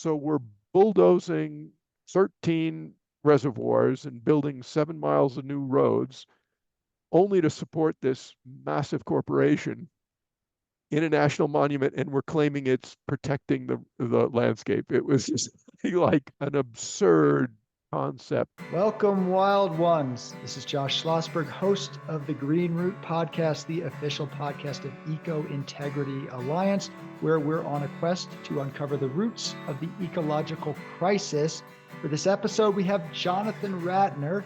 so we're bulldozing 13 reservoirs and building 7 miles of new roads only to support this massive corporation in a national monument, and we're claiming it's protecting the landscape. It was just like an absurd concept. Welcome, wild ones. This is Josh Schlossberg, host of the Green Root Podcast, the official podcast of Eco Integrity Alliance, where we're on a quest to uncover the roots of the ecological crisis. For this episode, we have Jonathan Ratner.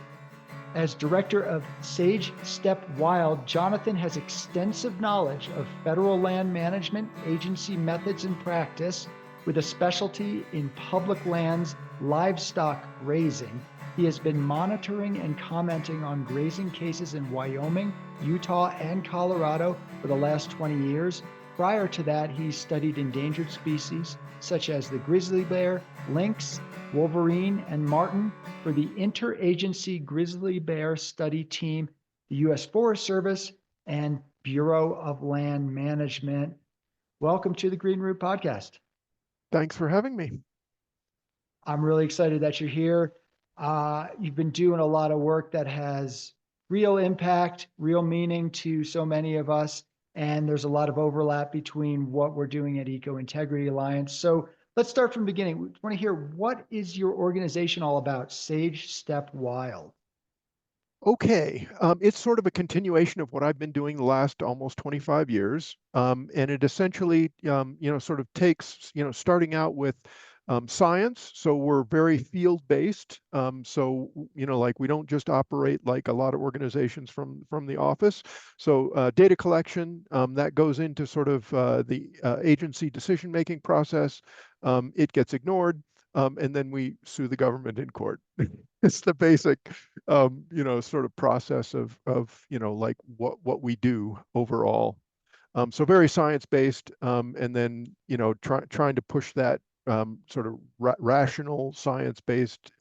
As director of Sage Steppe Wild, Jonathan has extensive knowledge of federal land management agency methods and practice, with a specialty in public lands livestock grazing. He has been monitoring and commenting on grazing cases in Wyoming, Utah, and Colorado for the last 20 years. Prior to that, he studied endangered species such as the grizzly bear, lynx, wolverine, and marten for the Interagency Grizzly Bear Study Team, the U.S. Forest Service, and Bureau of Land Management. Welcome to the Green Root Podcast. Thanks for having me. I'm really excited that you're here. You've been doing a lot of work that has real impact, real meaning to so many of us, and there's a lot of overlap between what we're doing at Eco Integrity Alliance. So let's start from the beginning. We want to hear, what is your organization all about, Sage Steppe Wild? Okay, it's sort of a continuation of what I've been doing the last almost 25 years, and it essentially, sort of takes, starting out with science. So we're very field-based. So, like we don't just operate like a lot of organizations from the office. So data collection, that goes into sort of the agency decision-making process. It gets ignored, and then we sue the government in court. It's the basic, sort of process of like what we do overall. So very science-based, and then, trying to push that sort of rational, science-based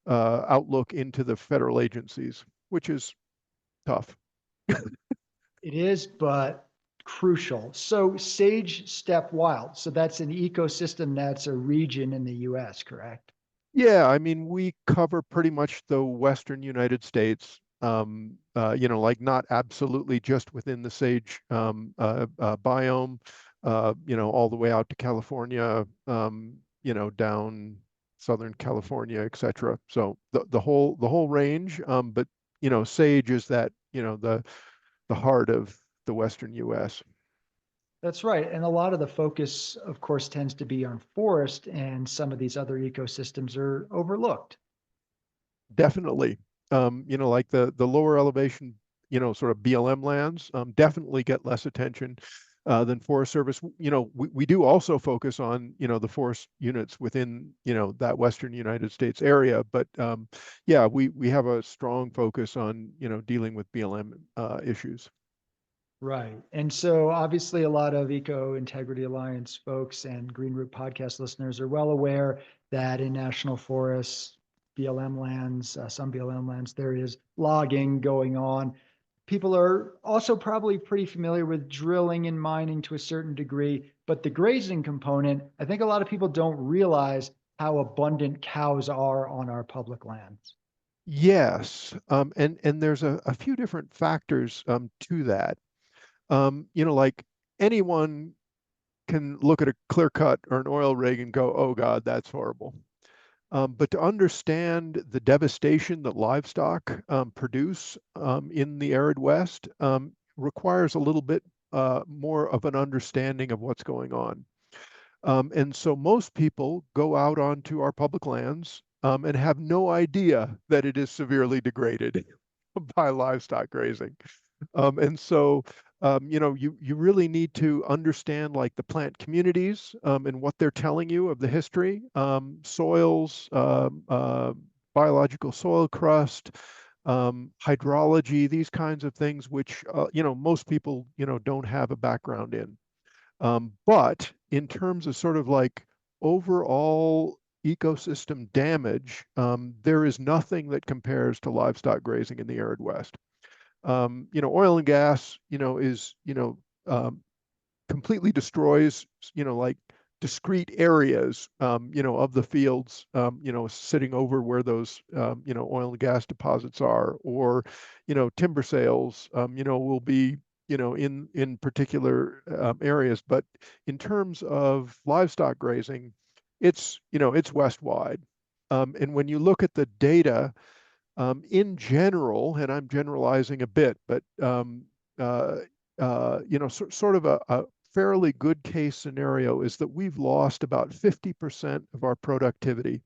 outlook into the federal agencies, which is tough. It is, but crucial. So Sage Steppe Wild, so that's an ecosystem, that's a region in the US, correct? Yeah, I mean, we cover pretty much the Western United States, like not absolutely just within the sage biome, all the way out to California, down Southern California, etc. So the whole range, but sage is that, the heart of the Western US. That's right. And a lot of the focus, of course, tends to be on forest, and some of these other ecosystems are overlooked. Definitely. Like the lower elevation, sort of BLM lands, definitely get less attention than Forest Service. We do also focus on, the forest units within, that Western United States area. But yeah, we have a strong focus on, dealing with BLM issues. Right. And so obviously a lot of Eco Integrity Alliance folks and Green Root podcast listeners are well aware that in national forests, BLM lands, some BLM lands, there is logging going on. People are also probably pretty familiar with drilling and mining to a certain degree, but the grazing component, I think a lot of people don't realize how abundant cows are on our public lands. Yes, and there's a few different factors to that. Like anyone can look at a clear cut or an oil rig and go, oh God, that's horrible. But to understand the devastation that livestock produce in the arid West requires a little bit more of an understanding of what's going on. And so most people go out onto our public lands and have no idea that it is severely degraded by livestock grazing. And so, you really need to understand like the plant communities and what they're telling you of the history, soils, biological soil crust, hydrology, these kinds of things, which, most people, don't have a background in. But in terms of sort of like overall ecosystem damage, there is nothing that compares to livestock grazing in the arid West. Oil and gas, is, completely destroys, like discrete areas, of the fields, sitting over where those, oil and gas deposits are, or, timber sales, will be, in particular areas. But in terms of livestock grazing, it's west wide. And when you look at the data, in general, and I'm generalizing a bit, but uh, sort of a fairly good case scenario is that we've lost about 50% of our productivity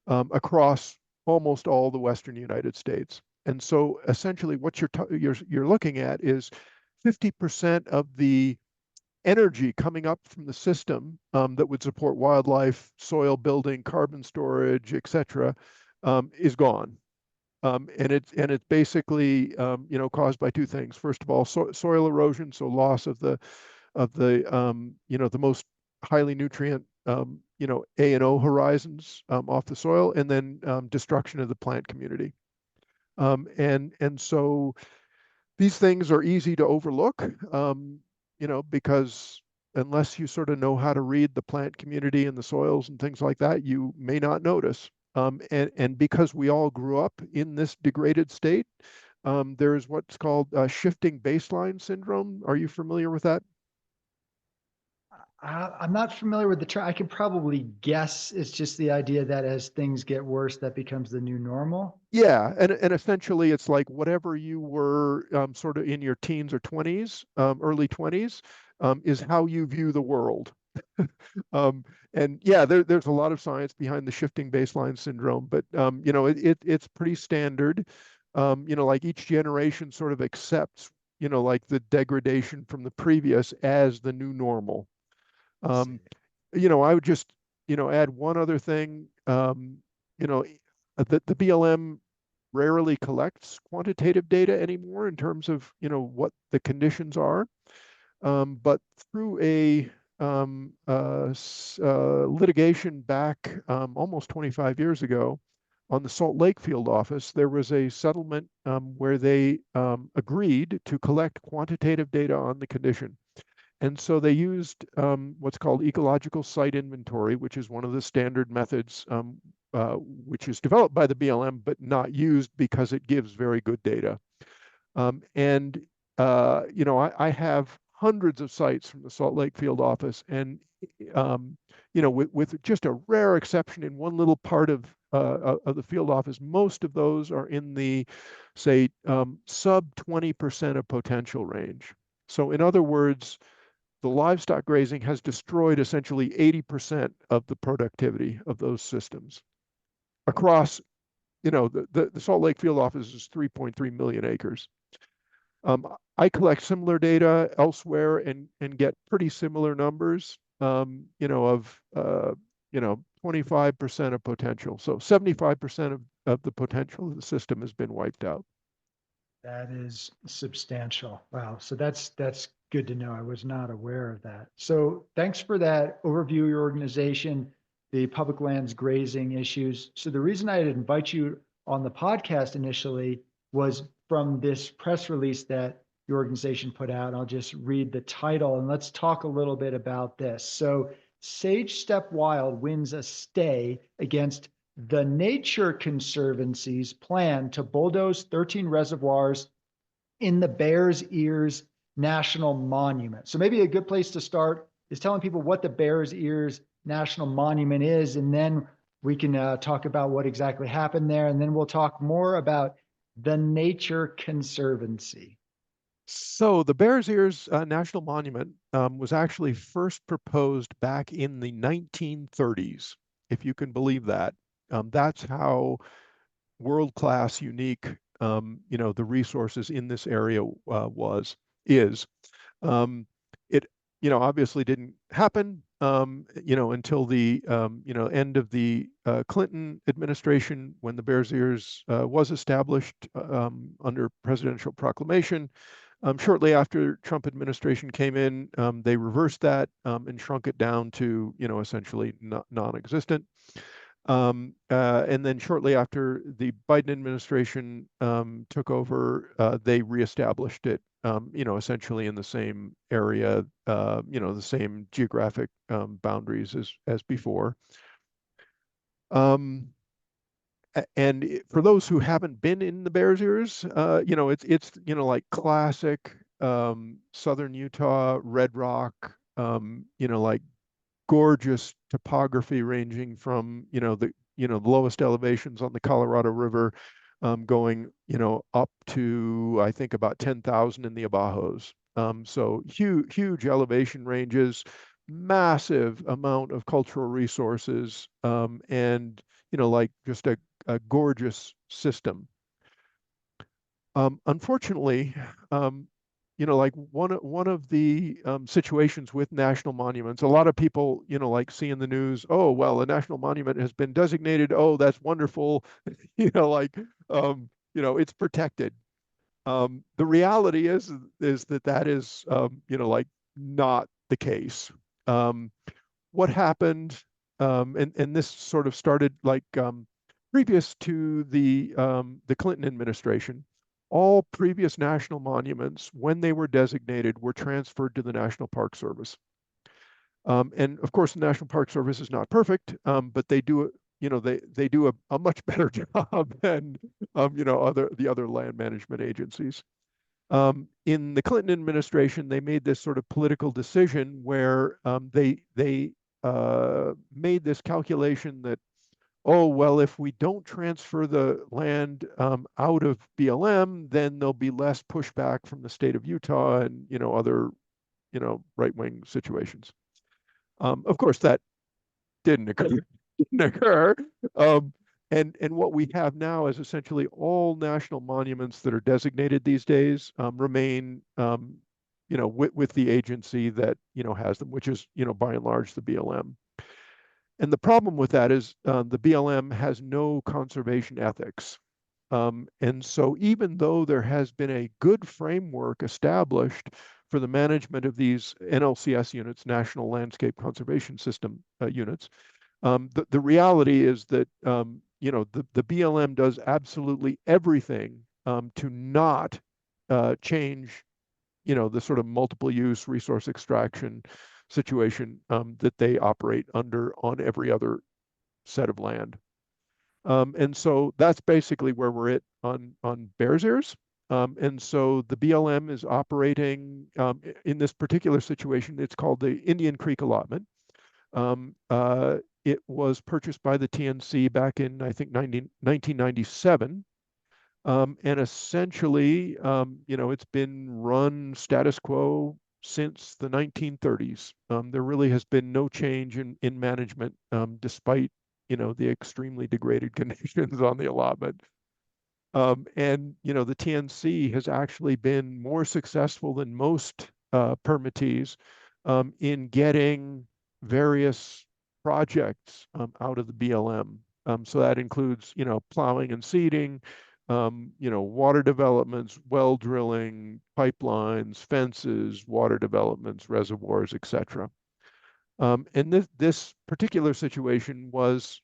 across almost all the Western United States. And so essentially what you're looking at is 50% of the energy coming up from the system that would support wildlife, soil building, carbon storage, et cetera, is gone. And it's basically caused by two things. First of all, soil erosion, so loss of the most highly nutrient A and O horizons off the soil, and then destruction of the plant community. And so these things are easy to overlook, because unless you sort of know how to read the plant community and the soils and things like that, you may not notice. And because we all grew up in this degraded state, there's what's called shifting baseline syndrome. Are you familiar with that? I'm not familiar with the term. I can probably guess it's just the idea that as things get worse, that becomes the new normal. Yeah, and essentially it's like whatever you were sort of in your teens or 20s, early 20s, is how you view the world. Um, and yeah, there's a lot of science behind the shifting baseline syndrome, but it's pretty standard. Like each generation sort of accepts, like the degradation from the previous as the new normal. I see. Um, I would just, add one other thing. You know, the BLM rarely collects quantitative data anymore in terms of, what the conditions are. But through a litigation back almost 25 years ago on the Salt Lake field office, there was a settlement where they agreed to collect quantitative data on the condition. And so they used what's called ecological site inventory, which is one of the standard methods, which is developed by the BLM, but not used because it gives very good data. And I have hundreds of sites from the Salt Lake field office, and with just a rare exception in one little part of the field office, most of those are in the, say, sub 20% of potential range. So in other words, the livestock grazing has destroyed essentially 80% of the productivity of those systems across, the Salt Lake field office is 3.3 million acres. I collect similar data elsewhere and get pretty similar numbers, of 25% of potential. So 75% of the potential of the system has been wiped out. That is substantial. Wow. So that's good to know. I was not aware of that. So thanks for that overview of your organization, the public lands grazing issues. So the reason I invite you on the podcast initially was from this press release that your organization put out. I'll just read the title and let's talk a little bit about this. So Sage Steppe Wild wins a stay against the Nature Conservancy's plan to bulldoze 13 reservoirs in the Bears Ears National Monument. So maybe a good place to start is telling people what the Bears Ears National Monument is, and then we can talk about what exactly happened there, and then we'll talk more about the Nature Conservancy. So the Bears Ears National Monument was actually first proposed back in the 1930s, if you can believe that. That's how world-class, unique, the resources in this area is. It, obviously didn't happen, until the, end of the Clinton administration, when the Bears Ears was established under presidential proclamation. Shortly after Trump administration came in, they reversed that and shrunk it down to, essentially non-existent. And then shortly after the Biden administration took over, they reestablished it, essentially in the same area, the same geographic boundaries as before. Um, and for those who haven't been in the Bears Ears, it's like classic southern Utah red rock, like gorgeous topography ranging from the lowest elevations on the Colorado River, going up to I think about 10,000 in the Abajos. So huge elevation ranges, massive amount of cultural resources, and like just a gorgeous system. Unfortunately, like one of the situations with national monuments, a lot of people, like see in the news, oh, well, a national monument has been designated. Oh, that's wonderful. Like, it's protected. The reality is that is, like not the case. Um, what happened, and this sort of started like previous to the Clinton administration, all previous national monuments, when they were designated, were transferred to the National Park Service. And of course, the National Park Service is not perfect, but they do they do a much better job than the other land management agencies. In the Clinton administration, they made this sort of political decision where they made this calculation that, oh, well, if we don't transfer the land out of BLM, then there'll be less pushback from the state of Utah and other right-wing situations. Of course, that didn't occur. Didn't occur. Um, and what we have now is essentially all national monuments that are designated these days remain, with the agency that has them, which is by and large the BLM. And the problem with that is the BLM has no conservation ethics. And so even though there has been a good framework established for the management of these NLCS units, National Landscape Conservation System units, the reality is that the BLM does absolutely everything to not change the sort of multiple use resource extraction situation that they operate under on every other set of land. And so that's basically where we're at on Bears Ears. And so the BLM is operating in this particular situation. It's called the Indian Creek Allotment. It was purchased by the TNC back in, I think, 1997. And essentially, it's been run status quo since the 1930s. There really has been no change in management, despite, the extremely degraded conditions on the allotment. And, the TNC has actually been more successful than most permittees in getting various projects out of the BLM. So that includes, plowing and seeding, water developments, well drilling, pipelines, fences, water developments, reservoirs, etc. And this particular situation was,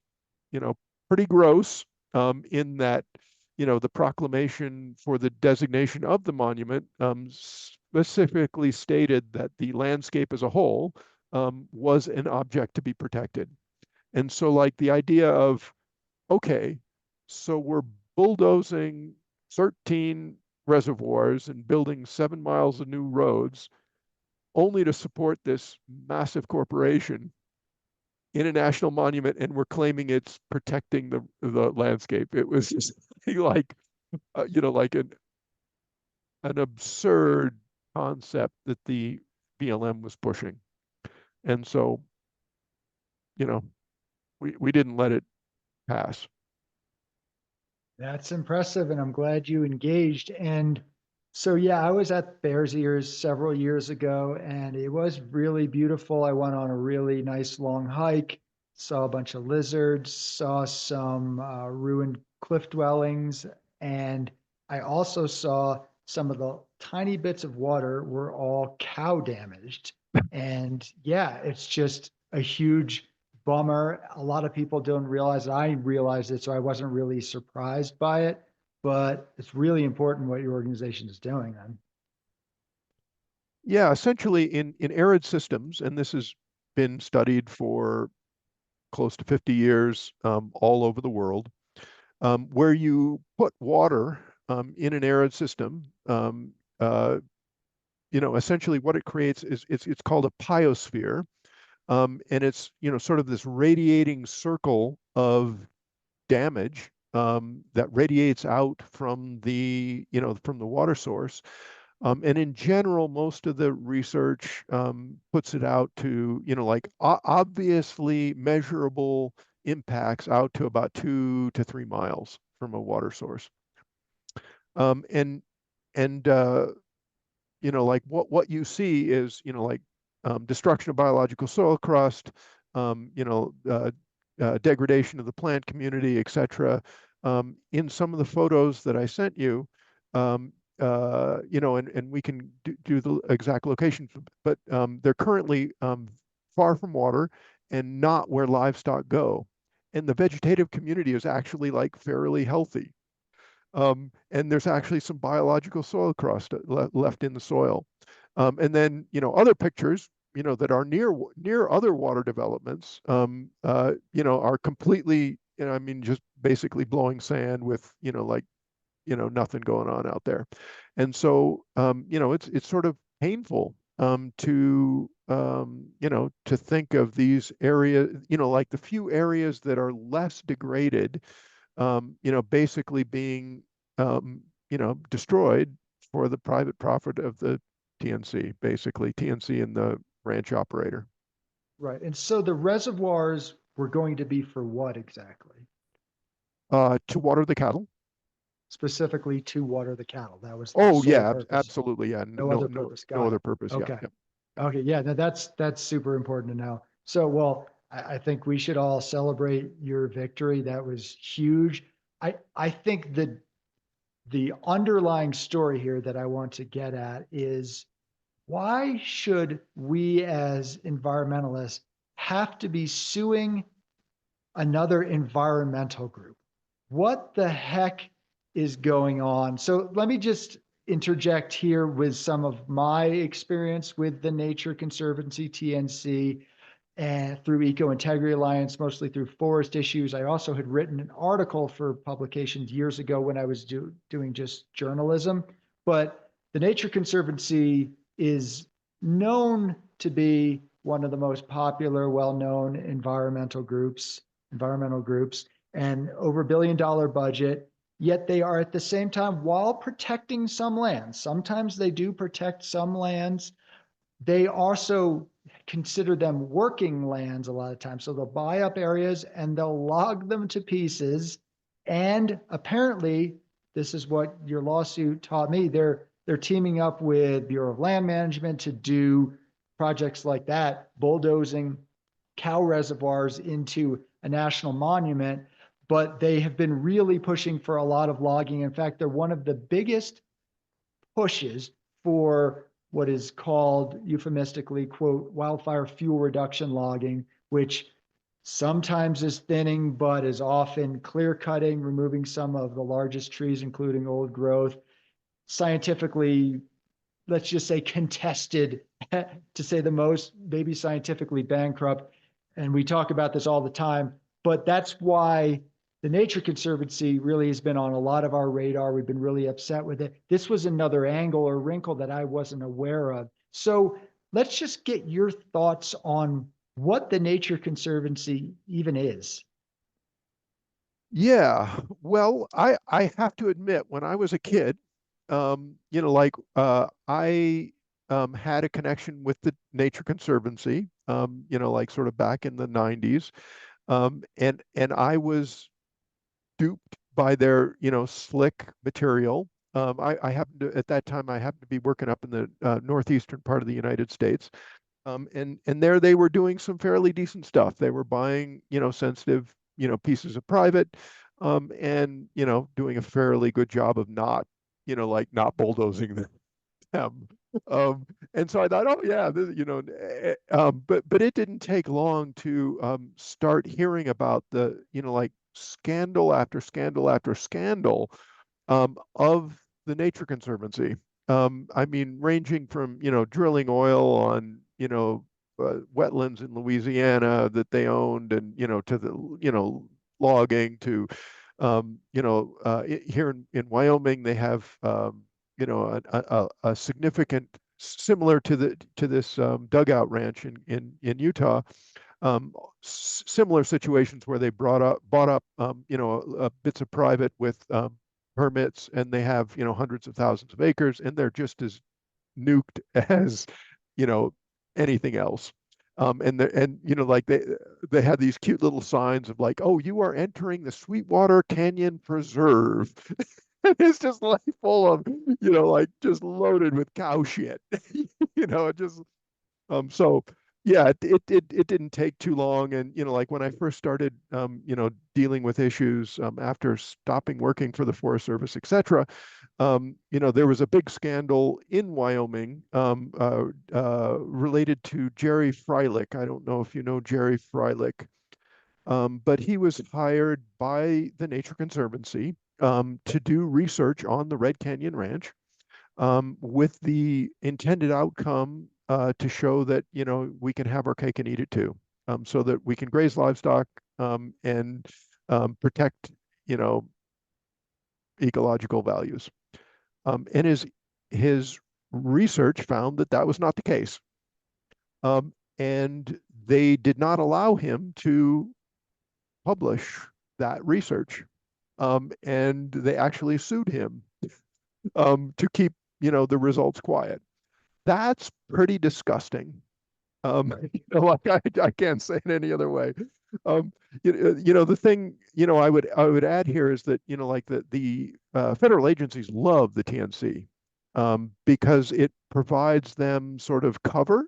pretty gross in that, the proclamation for the designation of the monument specifically stated that the landscape as a whole was an object to be protected. And so, like the idea of, okay, so we're bulldozing 13 reservoirs and building 7 miles of new roads only to support this massive corporation in a national monument, and we're claiming it's protecting the landscape. It was just like, like an absurd concept that the BLM was pushing. And so, we didn't let it pass. That's impressive, and I'm glad you engaged. And so, yeah, I was at Bears Ears several years ago, and it was really beautiful. I went on a really nice long hike, saw a bunch of lizards, saw some ruined cliff dwellings, and I also saw some of the tiny bits of water were all cow damaged. And yeah, it's just a huge bummer. A lot of people don't realize it. I realized it, so I wasn't really surprised by it. But it's really important what your organization is doing then. Yeah, essentially in arid systems, and this has been studied for close to 50 years all over the world, where you put water in an arid system, uh, essentially what it creates is it's called a biosphere, and it's sort of this radiating circle of damage that radiates out from the water source. And in general, most of the research puts it out to, like obviously measurable impacts out to about 2 to 3 miles from a water source. And like what you see is, like destruction of biological soil crust, um, you know, uh, degradation of the plant community, etc. In some of the photos that I sent you, um, and we can do the exact locations, but they're currently far from water and not where livestock go. And the vegetative community is actually like fairly healthy. And there's actually some biological soil crust left in the soil. And then, other pictures, that are near other water developments, are completely, I mean, just basically blowing sand with, like, nothing going on out there. And so, it's sort of painful to think of these areas, like the few areas that are less degraded, basically being, destroyed for the private profit of the TNC, basically TNC and the ranch operator. Right. And so the reservoirs were going to be for what exactly? To water the cattle. Specifically to water the cattle. That was the Oh sole yeah, purpose. absolutely. Yeah, No no, other no, purpose. no Got other it. purpose. Yeah, Okay. yeah. Okay. Yeah. No, that's super important to know. So, well, I think we should all celebrate your victory. That was huge. I think the underlying story here that I want to get at is why should we as environmentalists have to be suing another environmental group? What the heck is going on? So let me just interject here with some of my experience with the Nature Conservancy, TNC, and through Eco Integrity Alliance, mostly through forest issues. I also had written an article for publications years ago when I was doing just journalism. But the Nature Conservancy is known to be one of the most popular, well-known environmental groups, and over $1 billion budget. Yet they are at the same time, while protecting some lands, sometimes they do protect some lands, they also consider them working lands a lot of times. So they'll buy up areas and they'll log them to pieces. And apparently, this is what your lawsuit taught me. They're teaming up with Bureau of Land Management to do projects like that, bulldozing cow reservoirs into a national monument. But they have been really pushing for a lot of logging. In fact, they're one of the biggest pushes for what is called euphemistically, quote, wildfire fuel reduction logging, which sometimes is thinning, but is often clear cutting, removing some of the largest trees, including old growth. Scientifically, let's just say contested, to say the most, maybe scientifically bankrupt. And we talk about this all the time, but that's why the Nature Conservancy really has been on a lot of our radar. We've been really upset with it. This was another angle or wrinkle that I wasn't aware of. So let's just get your thoughts on what the Nature Conservancy even is. Yeah. Well, I have to admit, when I was a kid, like I had a connection with the Nature Conservancy, like sort of back in the 90s. And I was duped by their, slick material. I happened to, at that time, I happened to be working up in the northeastern part of the United States. And there they were doing some fairly decent stuff. They were buying, sensitive, pieces of private, and, doing a fairly good job of not, like not bulldozing them. And so I thought, oh yeah, this, but it didn't take long to start hearing about the, like scandal after scandal after scandal of the Nature Conservancy. I mean, ranging from, drilling oil on, wetlands in Louisiana that they owned, and, to the, logging to, here in Wyoming, they have, a significant, similar to this dugout ranch in Utah, similar situations where they bought up, bits of private with permits, and they have, hundreds of thousands of acres, and they're just as nuked as, you know, anything else. And like they had these cute little signs of like, oh, you are entering the Sweetwater Canyon Preserve. And it's just like full of, like just loaded with cow shit. Just so yeah, it didn't take too long. And, like when I first started, dealing with issues after stopping working for the Forest Service, et cetera, there was a big scandal in Wyoming related to Jerry Freilich. I don't know if you know Jerry Freilich, but he was hired by the Nature Conservancy to do research on the Red Canyon Ranch, with the intended outcome to show that, we can have our cake and eat it too, so that we can graze livestock and protect, you know, ecological values. And his research found that that was not the case. And they did not allow him to publish that research. And they actually sued him to keep, the results quiet. That's pretty disgusting. Like I can't say it any other way. Um, the thing, I would add here is that, like the federal agencies love the TNC, because it provides them sort of cover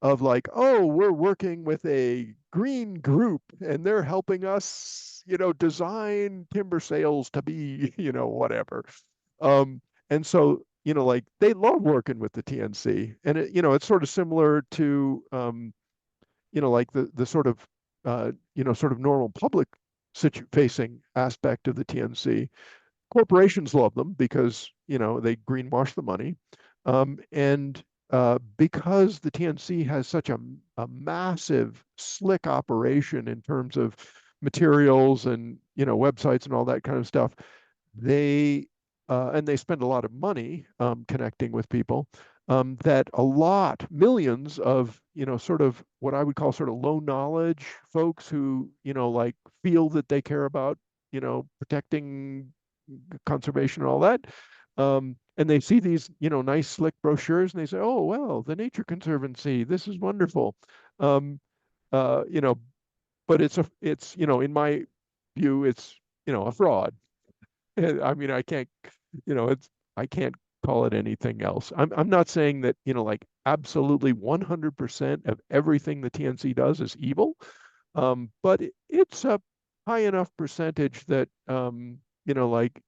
of like, oh, we're working with a green group and they're helping us, design timber sales to be, whatever. And so, like they love working with the TNC, and it's sort of similar to, like the sort of, sort of normal public facing aspect of the TNC. Corporations love them because, they greenwash the money. And because the TNC has such a massive, slick operation in terms of materials and, websites and all that kind of stuff, they and they spend a lot of money connecting with people, that a lot, millions of, sort of what I would call sort of low knowledge folks who, like feel that they care about, protecting conservation and all that. And they see these, nice slick brochures, and they say, oh, well, the Nature Conservancy, this is wonderful. Um, uh, you know, but it's, in my view, it's, a fraud. I mean, it's, I can't call it anything else. I'm not saying that, like absolutely 100% of everything the TNC does is evil. But it's a high enough percentage that, like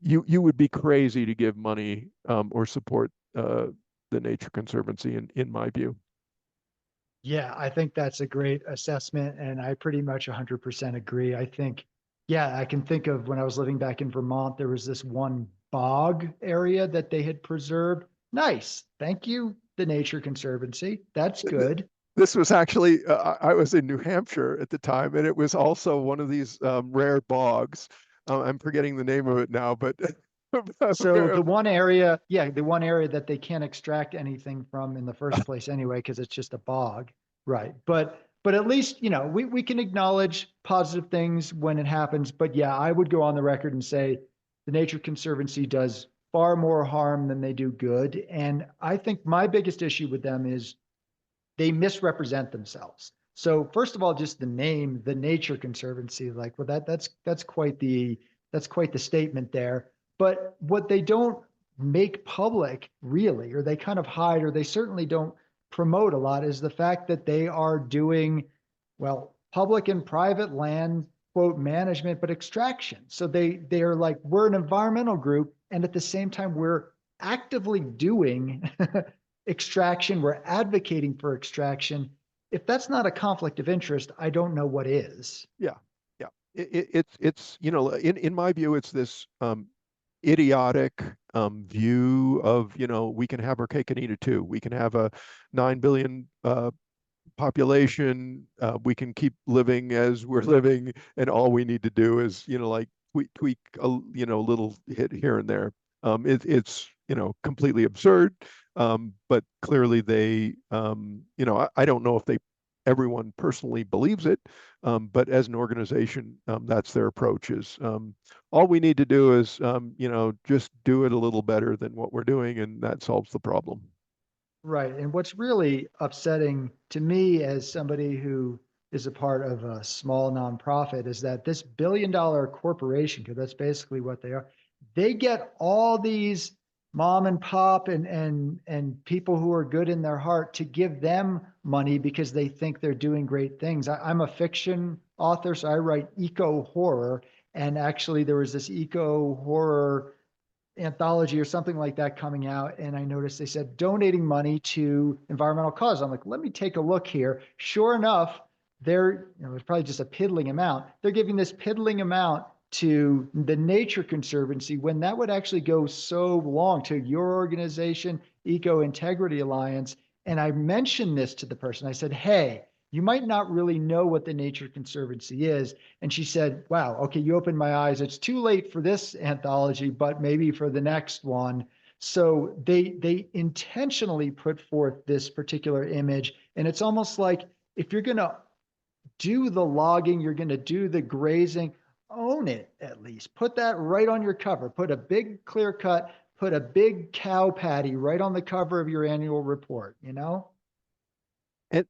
you would be crazy to give money or support the Nature Conservancy in my view. Yeah, I think that's a great assessment, and I pretty much 100% agree. I think, yeah, I can think of when I was living back in Vermont, there was this one bog area that they had preserved. Nice. Thank you, the Nature Conservancy. That's good. This was actually, I was in New Hampshire at the time, and it was also one of these rare bogs. I'm forgetting the name of it now, but So the one area, yeah, the one area that they can't extract anything from in the first place anyway, because it's just a bog, right? But at least, we can acknowledge positive things when it happens. But yeah, I would go on the record and say the Nature Conservancy does far more harm than they do good. And I think my biggest issue with them is they misrepresent themselves. So first of all, just the name, the Nature Conservancy, like, well, that's quite the statement there. But what they don't make public really, or they kind of hide, or they certainly don't promote a lot, is the fact that they are doing, well, public and private land, quote, management, but extraction. So they are like, we're an environmental group, and at the same time, we're actively doing extraction, we're advocating for extraction. If that's not a conflict of interest, I don't know what is. Yeah, yeah. It's in my view, it's this idiotic view of we can have our cake and eat it too. We can have a 9 billion population. We can keep living as we're living, and all we need to do is like tweak a little hit here and there. It's completely absurd. But clearly they I don't know if they everyone personally believes it, but as an organization, that's their approach is all we need to do is just do it a little better than what we're doing, and that solves the problem. Right. And what's really upsetting to me as somebody who is a part of a small nonprofit is that this billion-dollar corporation, because that's basically what they are, they get all these mom and pop and people who are good in their heart to give them money because they think they're doing great things. I'm a fiction author, so I write eco horror. And actually, there was this eco horror anthology or something like that coming out. And I noticed they said donating money to environmental cause. I'm like, let me take a look here. Sure enough, it's probably just a piddling amount. They're giving this piddling amount to the Nature Conservancy when that would actually go so long to your organization, Eco Integrity Alliance. And I mentioned this to the person. I said, hey, you might not really know what the Nature Conservancy is. And she said, wow, okay, you opened my eyes. It's too late for this anthology, but maybe for the next one. So they intentionally put forth this particular image. And it's almost like if you're going to do the logging, you're going to do the grazing, own it at least. Put that right on your cover. Put a big clear cut, put a big cow patty right on the cover of your annual report, you know?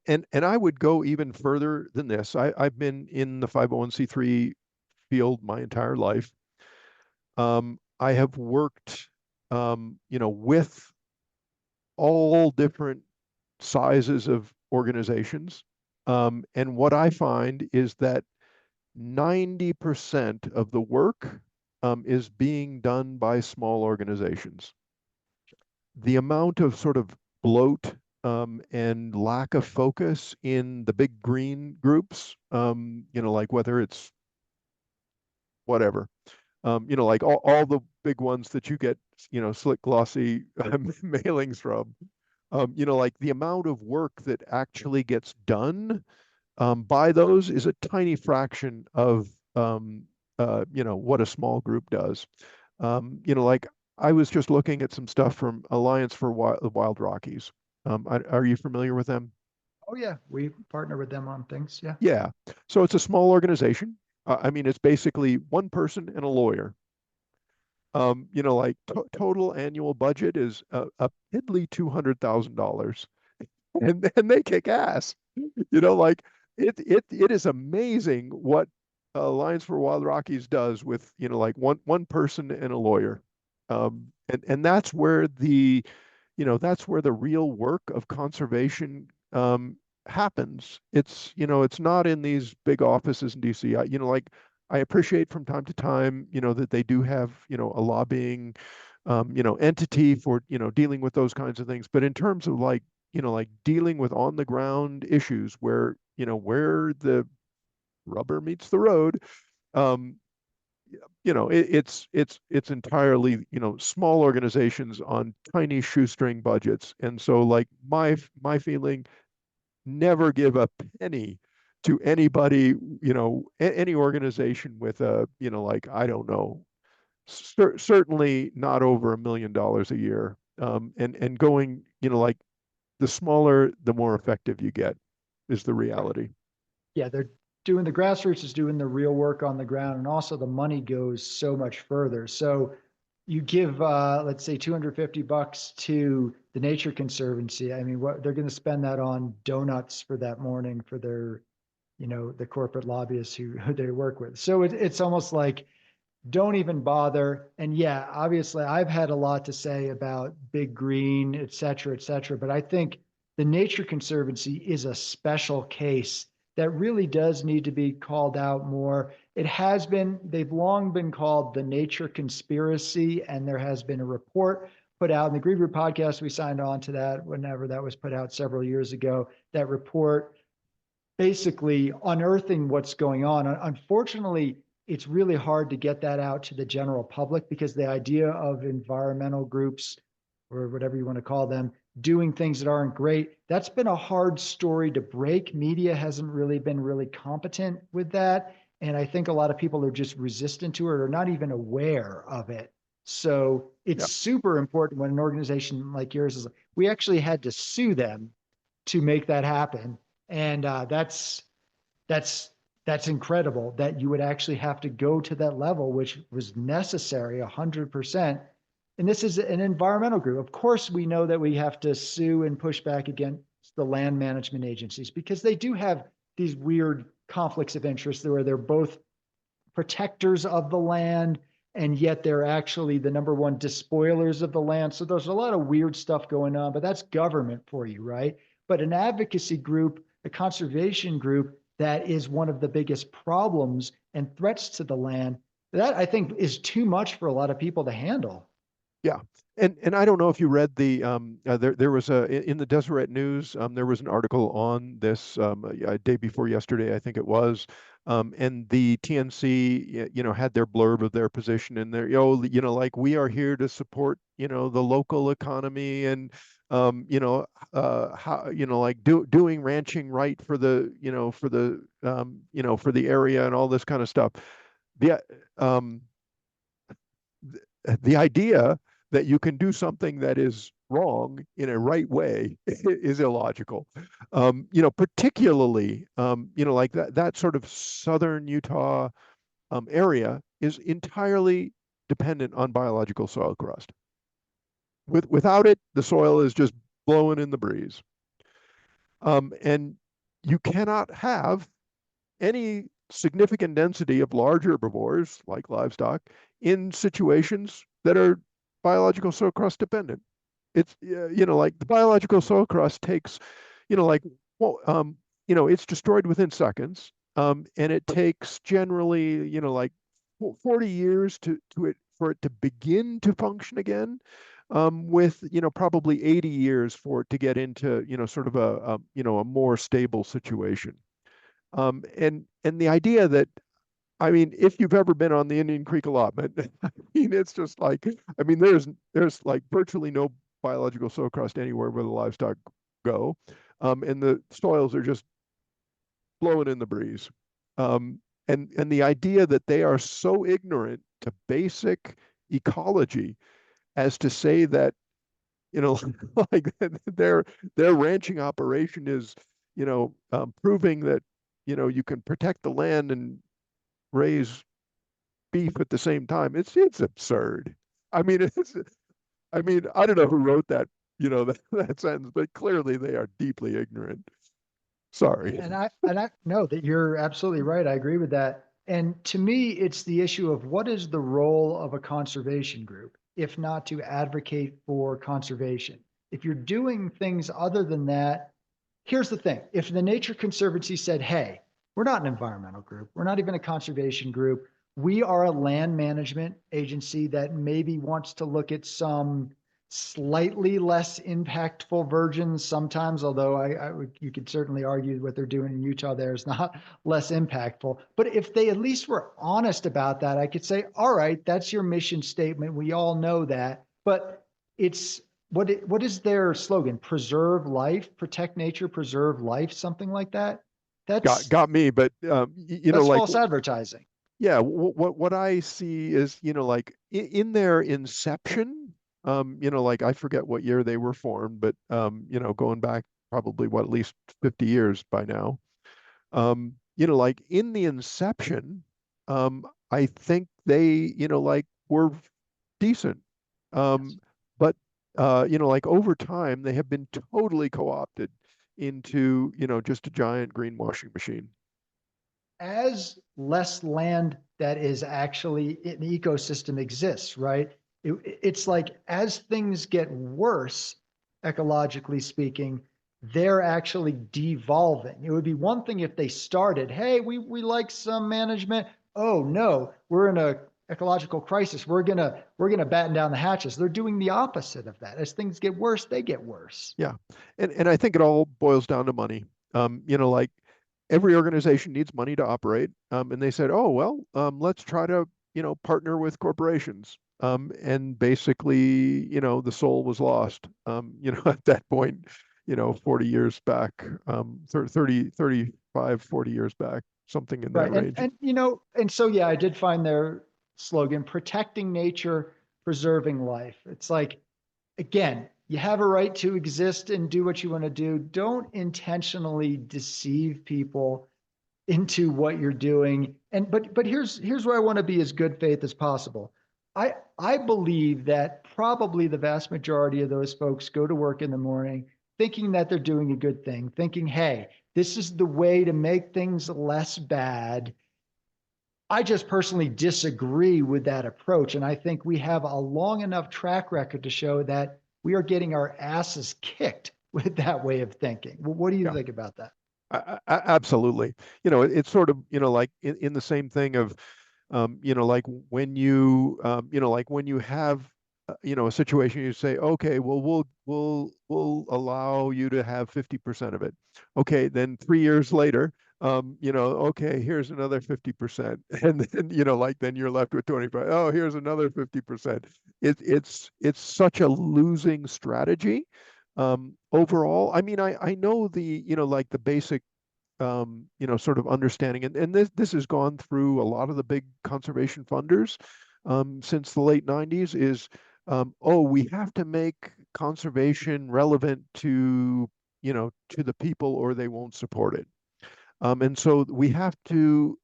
And I would go even further than this. I've been in the 501c3 field my entire life. I have worked, with all different sizes of organizations. And what I find is that 90% of the work is being done by small organizations. The amount of sort of bloat and lack of focus in the big green groups, like whether it's whatever, like all the big ones that you get, slick, glossy mailings from, like the amount of work that actually gets done by those is a tiny fraction of, what a small group does. Like I was just looking at some stuff from Alliance for Wild Rockies. Are you familiar with them? Oh, yeah, we partner with them on things. Yeah. Yeah. So it's a small organization. I mean, it's basically one person and a lawyer. Like total annual budget is a piddly $200,000, and they kick ass. Like it is amazing what Alliance for Wild Rockies does with like one person and a lawyer, and that's where the real work of conservation happens. It's not in these big offices in DC. Like I appreciate from time to time, that they do have, a lobbying, entity for, dealing with those kinds of things. But in terms of like dealing with on the ground issues where the rubber meets the road, um, it's entirely, small organizations on tiny shoestring budgets. And so like my feeling, never give a penny to anybody, any organization with a, like, I don't know, certainly not over $1 million a year. And going, like the smaller, the more effective you get is the reality. Yeah, they're doing the grassroots is doing the real work on the ground, and also the money goes so much further. So you give, let's say, $250 to the Nature Conservancy. I mean, what they're going to spend that on donuts for that morning for their, the corporate lobbyists who they work with. So it's almost like don't even bother. And yeah, obviously, I've had a lot to say about Big Green, et cetera, et cetera. But I think the Nature Conservancy is a special case that really does need to be called out more. It has been, they've long been called the Nature Conspiracy, and there has been a report put out in the Green Root podcast. We signed on to that whenever that was put out several years ago, that report basically unearthing what's going on. Unfortunately, it's really hard to get that out to the general public because the idea of environmental groups, or whatever you want to call them, doing things that aren't great, that's been a hard story to break. Media hasn't really been really competent with that. And I think a lot of people are just resistant to it or not even aware of it. So it's Yeah. super important when an organization like yours is, we actually had to sue them to make that happen. And that's that's incredible that you would actually have to go to that level, which was necessary 100%. And this is an environmental group. Of course, we know that we have to sue and push back against the land management agencies because they do have these weird conflicts of interest where they're both protectors of the land and yet they're actually the number one despoilers of the land. So there's a lot of weird stuff going on, but that's government for you, right? But an advocacy group, a conservation group, that is one of the biggest problems and threats to the land. That I think is too much for a lot of people to handle. Yeah. And I don't know if you read the there was in the Deseret News there was an article on this a day before yesterday, I think it was, and the TNC had their blurb of their position in there, like, we are here to support the local economy and how like doing ranching right for the for the area and all this kind of stuff. The um the idea that you can do something that is wrong in a right way is illogical. Particularly, like that sort of southern Utah area is entirely dependent on biological soil crust. Without it, the soil is just blowing in the breeze. And you cannot have any significant density of large herbivores like livestock in situations that are biological soil crust dependent. It's like the biological soil crust takes, like, well, it's destroyed within seconds, and it takes generally, like 40 years to it for it to begin to function again. With probably 80 years for it to get into sort of a more stable situation. And the idea that, I mean, if you've ever been on the Indian Creek allotment, I mean, it's just like, I mean, there's like virtually no biological soil crust anywhere where the livestock go, and the soils are just blowing in the breeze. And the idea that they are so ignorant to basic ecology as to say that, like their ranching operation is, proving that, you can protect the land and raise beef at the same time. It's absurd. I mean, I don't know who wrote that, that sentence, but clearly they are deeply ignorant. Sorry. And I know that you're absolutely right. I agree with that. And to me, it's the issue of what is the role of a conservation group, if not to advocate for conservation. If you're doing things other than that, here's the thing. If the Nature Conservancy said, hey, we're not an environmental group, we're not even a conservation group, we are a land management agency that maybe wants to look at some slightly less impactful versions sometimes, although you could certainly argue what they're doing in Utah there is not less impactful. But if they at least were honest about that, I could say, all right, that's your mission statement. We all know that. But it's what is their slogan? Preserve life, protect nature, preserve life, something like that. That's Got me, but that's like, false advertising. yeah, what I see is, like in their inception, like, I forget what year they were formed, but going back probably what, at least 50 years by now. Like in the inception, I think they, like, were decent. Yes. But like, over time they have been totally co-opted into, just a giant greenwashing machine. As less land that is actually an ecosystem exists, right? It's like as things get worse, ecologically speaking, they're actually devolving. It would be one thing if they started, hey, we like some management. Oh no, we're in ecological crisis. We're gonna batten down the hatches. They're doing the opposite of that. As things get worse, they get worse. Yeah. And I think it all boils down to money. Like every organization needs money to operate. And they said, oh, well, let's try to, partner with corporations. And basically, the soul was lost, at that point, 40 years back, 30, 35, 40 years back, something in that Right. range. And so yeah, I did find their slogan, protecting nature, preserving life. It's like, again, you have a right to exist and do what you want to do. Don't intentionally deceive people into what you're doing. And but here's where I want to be as good faith as possible. I believe that probably the vast majority of those folks go to work in the morning thinking that they're doing a good thing, thinking, hey, this is the way to make things less bad. I just personally disagree with that approach. And I think we have a long enough track record to show that we are getting our asses kicked with that way of thinking. What do you Yeah. think about that? Absolutely. It's sort of, like in the same thing of, like when you have, a situation, you say, okay, well, we'll allow you to have 50% of it. Okay, then 3 years later, okay, here's another 50%. And then, then you're left with 25. Oh, here's another 50%. It's such a losing strategy. Overall, I mean, I know like the basic sort of understanding. And this has gone through a lot of the big conservation funders since the late 90s is, oh, we have to make conservation relevant to the people or they won't support it. And so we have to,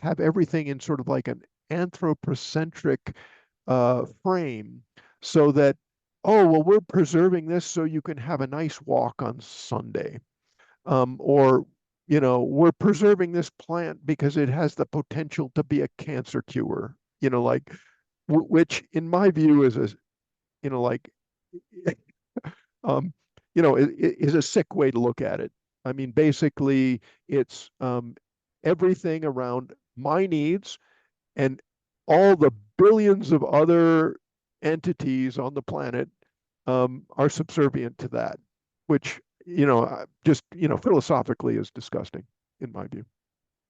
have everything in sort of like an anthropocentric frame so that, oh, well, we're preserving this so you can have a nice walk on Sunday. Or we're preserving this plant because it has the potential to be a cancer cure, like which in my view is a, like um, is a sick way to look at it. I mean, basically, it's everything around my needs and all the billions of other entities on the planet are subservient to that, which just philosophically is disgusting in my view.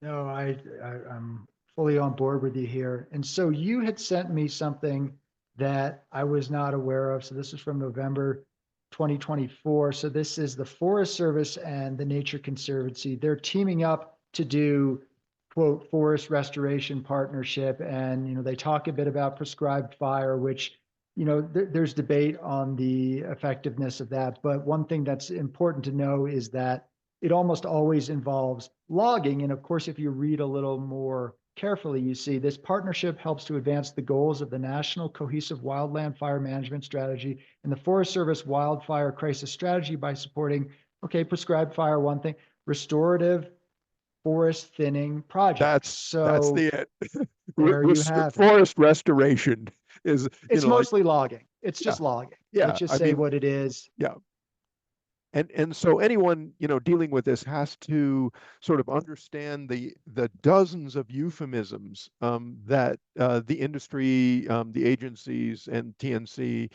No, I'm fully on board with you here. And so you had sent me something that I was not aware of. So this is from November 2024. So this is the Forest Service and the Nature Conservancy. They're teaming up to do quote forest restoration partnership. And they talk a bit about prescribed fire, which there's debate on the effectiveness of that. But one thing that's important to know is that it almost always involves logging. And of course, if you read a little more carefully, you see this partnership helps to advance the goals of the National Cohesive Wildland Fire Management Strategy and the Forest Service Wildfire Crisis Strategy by supporting, okay, prescribed fire, one thing, restorative forest thinning projects. That's So the it. there you have it. Forest restoration is It's like, mostly logging. It's yeah, just logging. yeah, Let's just I say mean, what it is. yeah. And so anyone dealing with this has to sort of understand the dozens of euphemisms that the industry, the agencies, and TNC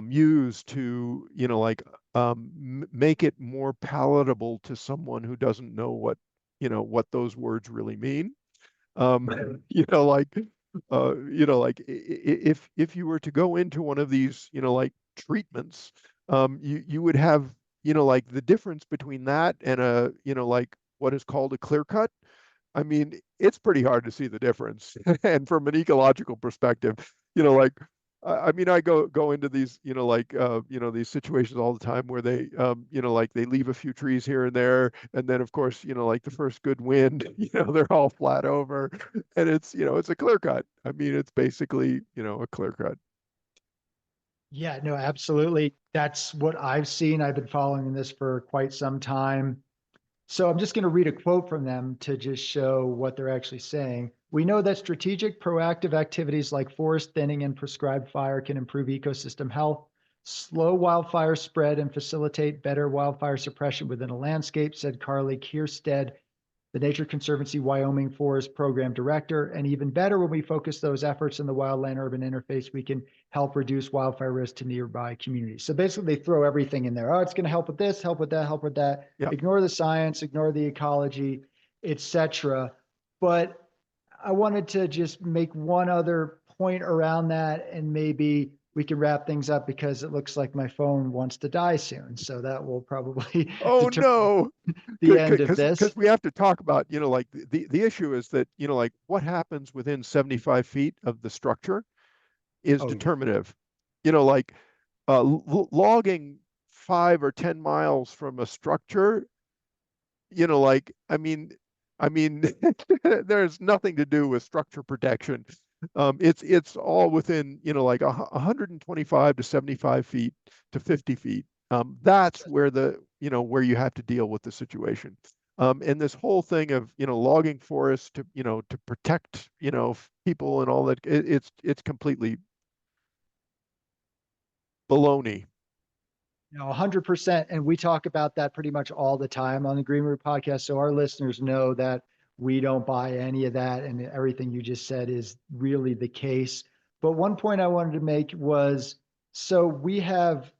use to like make it more palatable to someone who doesn't know what those words really mean. Um, like if you were to go into one of these like treatments, you would have like the difference between that and a like what is called a clear cut. I mean, it's pretty hard to see the difference. And from an ecological perspective, like I mean, I go into these, these situations all the time where they, like they leave a few trees here and there, and then of course, like the first good wind, they're all flat over, and it's a clear cut. I mean, it's basically, a clear cut. Yeah, no, absolutely. That's what I've seen. I've been following this for quite some time. So I'm just going to read a quote from them to just show what they're actually saying. We know that strategic proactive activities like forest thinning and prescribed fire can improve ecosystem health, slow wildfire spread, and facilitate better wildfire suppression within a landscape, said Carly Kierstead, the Nature Conservancy Wyoming Forest Program Director. And even better, when we focus those efforts in the wildland-urban interface, we can help reduce wildfire risk to nearby communities. So basically, they throw everything in there. Oh, it's going to help with this, help with that, help with that. Yeah. Ignore the science, ignore the ecology, etc. But I wanted to just make one other point around that, and maybe we can wrap things up because it looks like my phone wants to die soon. So that will probably Oh determine no, the end of this. because we have to talk about, like the issue is that, like what happens within 75 feet of the structure is Oh, yeah. determinative. Like logging 5 or 10 miles from a structure, like I mean, there's nothing to do with structure protection. It's all within, like 125 to 75 feet to 50 feet. That's where where you have to deal with the situation. And this whole thing of, logging forests to, to protect, people and all that, it's completely baloney. 100%. And we talk about that pretty much all the time on the Green Root podcast. So our listeners know that we don't buy any of that. And everything you just said is really the case. But one point I wanted to make was, so we have,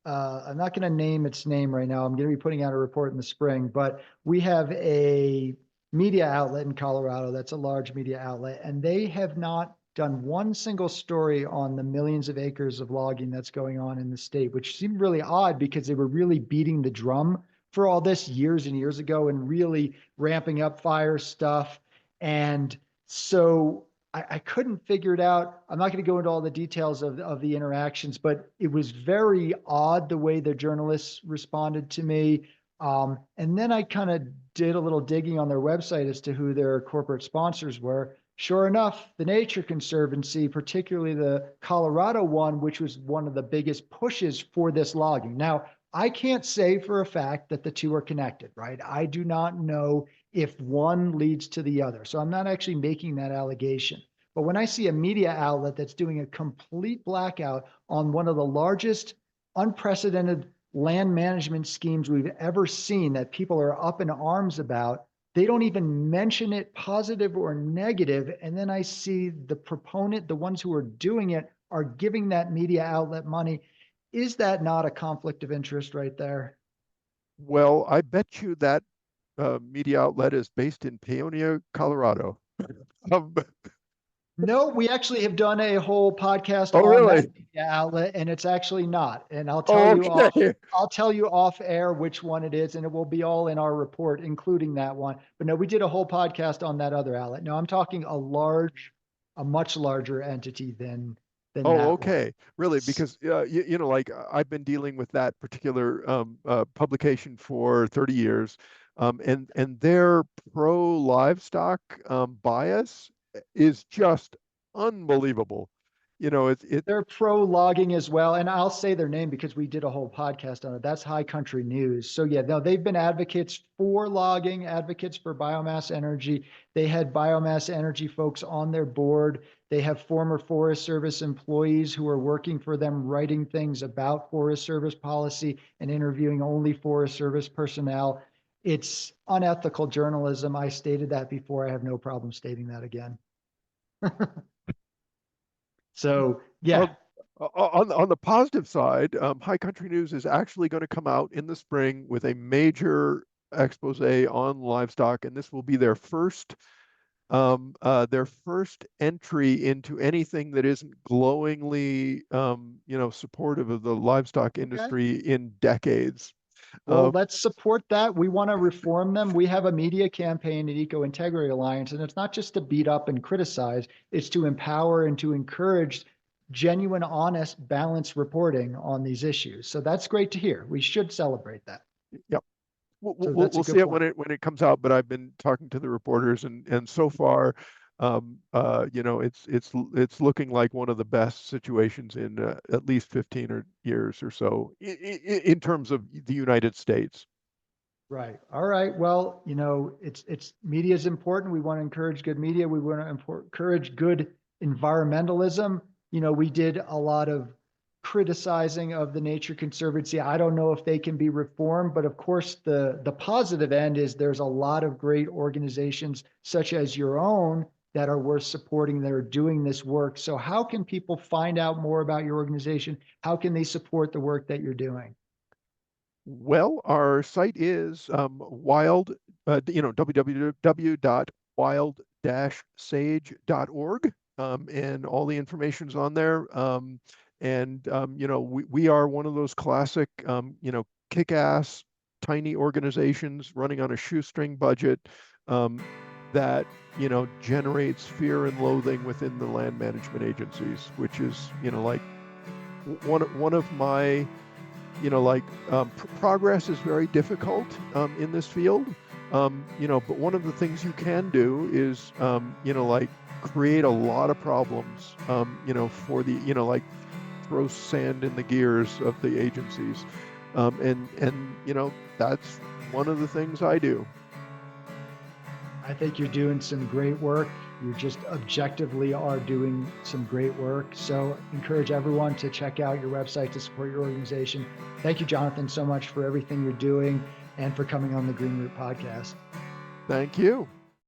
I'm not going to name its name right now. I'm going to be putting out a report in the spring, but we have a media outlet in Colorado that's a large media outlet, and they have not done one single story on the millions of acres of logging that's going on in the state, which seemed really odd because they were really beating the drum for all this years and years ago and really ramping up fire stuff. And so I couldn't figure it out. I'm not going to go into all the details of the interactions, but it was very odd the way the journalists responded to me. And then I kind of did a little digging on their website as to who their corporate sponsors were. Sure enough, the Nature Conservancy, particularly the Colorado one, which was one of the biggest pushes for this logging. Now, I can't say for a fact that the two are connected, right? I do not know if one leads to the other. So I'm not actually making that allegation. But when I see a media outlet that's doing a complete blackout on one of the largest unprecedented land management schemes we've ever seen that people are up in arms about, they don't even mention it positive or negative. And then I see the proponent, the ones who are doing it, are giving that media outlet money. Is that not a conflict of interest right there? Well, I bet you that media outlet is based in Paonia, Colorado. Um, No, we actually have done a whole podcast oh, on that really? media outlet, and it's actually not. And Oh, okay. I'll tell you off air which one it is, and it will be all in our report, including that one. But no, we did a whole podcast on that other outlet. No, I'm talking a much larger entity than Oh, that one. okay. Really? Because like I've been dealing with that particular publication for 30 years, and their pro livestock bias is just unbelievable. It. They're pro logging as well. And I'll say their name because we did a whole podcast on it. That's High Country News. So, yeah, no, they've been advocates for logging, advocates for biomass energy. They had biomass energy folks on their board. They have former Forest Service employees who are working for them, writing things about Forest Service policy and interviewing only Forest Service personnel. It's unethical journalism. I stated that before. I have no problem stating that again. So, Uh, yeah. on the positive side, High Country News is actually going to come out in the spring with a major expose on livestock, and this will be their first entry into anything that isn't glowingly, supportive of the livestock Okay. industry in decades. Well, Uh, let's support that. We want to reform them. We have a media campaign at Eco Integrity Alliance, and it's not just to beat up and criticize, it's to empower and to encourage genuine, honest, balanced reporting on these issues. So that's great to hear. We should celebrate that. yeah, we'll, So we'll that's a we'll see good it point. when it comes out. But I've been talking to the reporters, and so far, it's looking like one of the best situations in at least 15 years or so in terms of the United States. Right. All right. Well, it's media is important. We want to encourage good media. We want to encourage good environmentalism. We did a lot of criticizing of the Nature Conservancy. I don't know if they can be reformed, but of course the positive end is there's a lot of great organizations such as your own that are worth supporting that are doing this work. So how can people find out more about your organization? How can they support the work that you're doing? Well, our site is wild, www.wild-sage.org, and all the information's on there. We are one of those classic, kick-ass tiny organizations running on a shoestring budget that generates fear and loathing within the land management agencies, which is like one of my progress is very difficult in this field. But one of the things you can do is, create a lot of problems, for the, throw sand in the gears of the agencies. That's one of the things I do. I think you're doing some great work. You just objectively are doing some great work. So encourage everyone to check out your website to support your organization. Thank you, Jonathan, so much for everything you're doing and for coming on the Green Root podcast. Thank you.